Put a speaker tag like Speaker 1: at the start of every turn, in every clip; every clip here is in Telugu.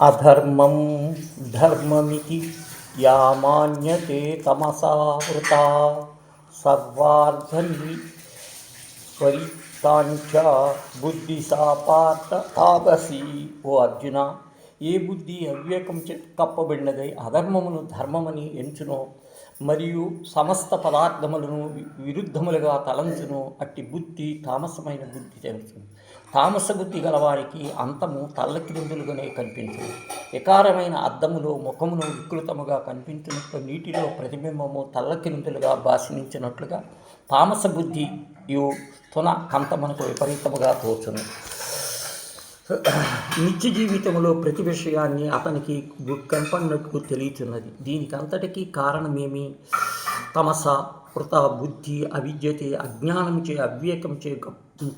Speaker 1: అధర్మం ధర్మమితి యామాన్యతే తమసా వృతా సర్వార్థని పరితాంచ బుద్ధి సాపార్థ తాపసి. ఓ అర్జున, ఏ బుద్ధి అవివేకం కప్పబడినదై అధర్మమును ధర్మమని ఎంచునో మరియు సమస్త పదార్థములను విరుద్ధములుగా తలంచును, అట్టి బుద్ధి తామసమైన బుద్ధి తెలుసును. తామస బుద్ధి గలవారికి అంతము తల్లకిందులుగానే కనిపించును. వికారమైన అద్దములో ముఖమును వికృతముగా కనిపించినట్లు నీటిలో ప్రతిబింబము తల్లకిందులుగా భాషించినట్లుగా తామస బుద్ధి తున కంతమునకు విపరీతముగా తోచును. నిత్య జీవితంలో ప్రతి విషయాన్ని అతనికి కనపడినట్టు తెలియచున్నది. దీనికంతటికీ కారణమేమి? తమస కృత బుద్ధి అవిద్యతే అజ్ఞానముచే అవివేకంచే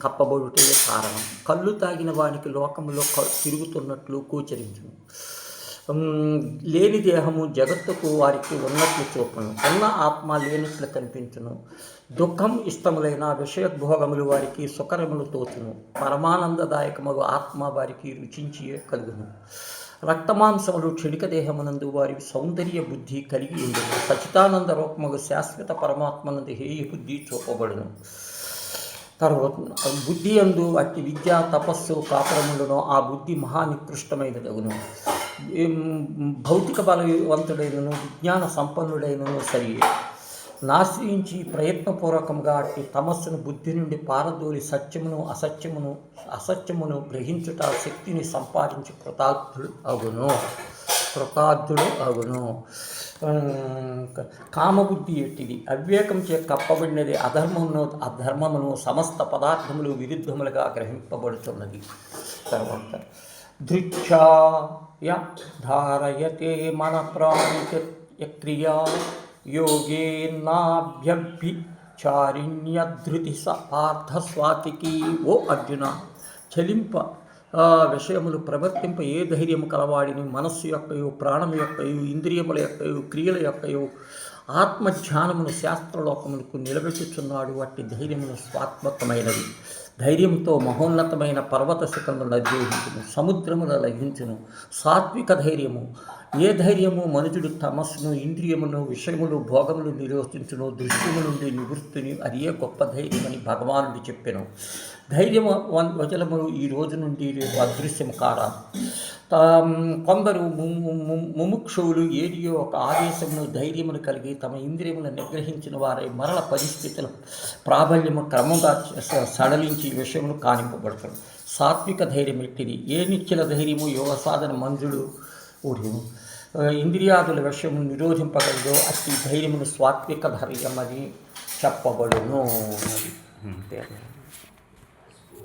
Speaker 1: కప్పబడుటే కారణం. కళ్ళు తాగిన వానికి లోకములో తిరుగుతున్నట్లు గోచరించును. లేని దేహము జగత్తుకు వారికి ఉన్నట్లు చూపును, ఉన్న ఆత్మ లేనట్లు కనిపించును. దుఃఖం ఇష్టములైన విషయభోగములు వారికి సుకరములు తోచును. పరమానందదాయకములు ఆత్మ వారికి రుచించి కలుగును. రక్తమాంసములు క్షణిక దేహమునందు వారి సౌందర్య బుద్ధి కలిగి ఉండును. సచితానంద రూపములు శాశ్వత పరమాత్మనందు హేయ బుద్ధి చూపబడును. తర్వాత బుద్ధి అందు అట్టి విద్య తపస్సు కాపురములను ఆ బుద్ధి మహానికృష్టమైనదగును. భౌతిక బలవంతుడైనను విజ్ఞాన సంపన్నుడైనను సరి నాశ్రయించి ప్రయత్నపూర్వకంగా అట్టి తమస్సును బుద్ధి నుండి పారదోలి అసత్యమును గ్రహించుట శక్తిని సంపాదించి కృతార్థుడు అగును. కామబుద్ధి ఎట్టిది అవివేకంచే కప్పబడినది. అధర్మమును సమస్త పదార్థములు విరుద్ధములుగా గ్రహింపబడుతున్నది. తర్వాత ధృచ్ఛాయ ధారయతే మన ప్రాణిక్రియా యోగేన్నాభ్యభిచారిణ్యధృతి పార్థస్వాతికి. ఓ అర్జున, చలింప విషయములు ప్రవర్తింప ఏ ధైర్యము కలవాడిని మనస్సు యొక్కయు ప్రాణము యొక్కయు ఇంద్రియముల యొక్కయు క్రియల యొక్కయు ఆత్మధ్యానమును శాస్త్రలోకములకు నిలబెట్టుచున్నాడు. అట్టి ధైర్యమును స్వాత్మకమైనది. ధైర్యంతో మహోన్నతమైన పర్వత శిఖరములను అధిరోహించును, సముద్రమును లభించును. సాత్విక ధైర్యము. ఏ ధైర్యము మనుషుడు తమస్సును ఇంద్రియమును విషయములు భోగములు నిరోధించును, దృశ్యము నుండి నివృత్తిని అది ఏ గొప్ప ధైర్యమని భగవానుడు చెప్పెను. ధైర్యము వచనము ఈ రోజు నుండి రేపు అదృశ్యము కారా. కొందరు ముముక్షువులు ఏదియో ఒక ఆవేశమును ధైర్యమును కలిగి తమ ఇంద్రియములను నిగ్రహించిన వారై మరల పరిస్థితుల ప్రాబల్యము క్రమంగా సడలించి విషయమును కానింపబడతాడు. సాత్విక ధైర్యం ఎట్టిది? ఏ నిశ్చల ధైర్యము యోగ సాధన మంజుడు ఇంద్రియాదుల విషయము నిరోధింపగలదో అట్టి ధైర్యమును సాత్విక ధైర్యం అని చెప్పబడును.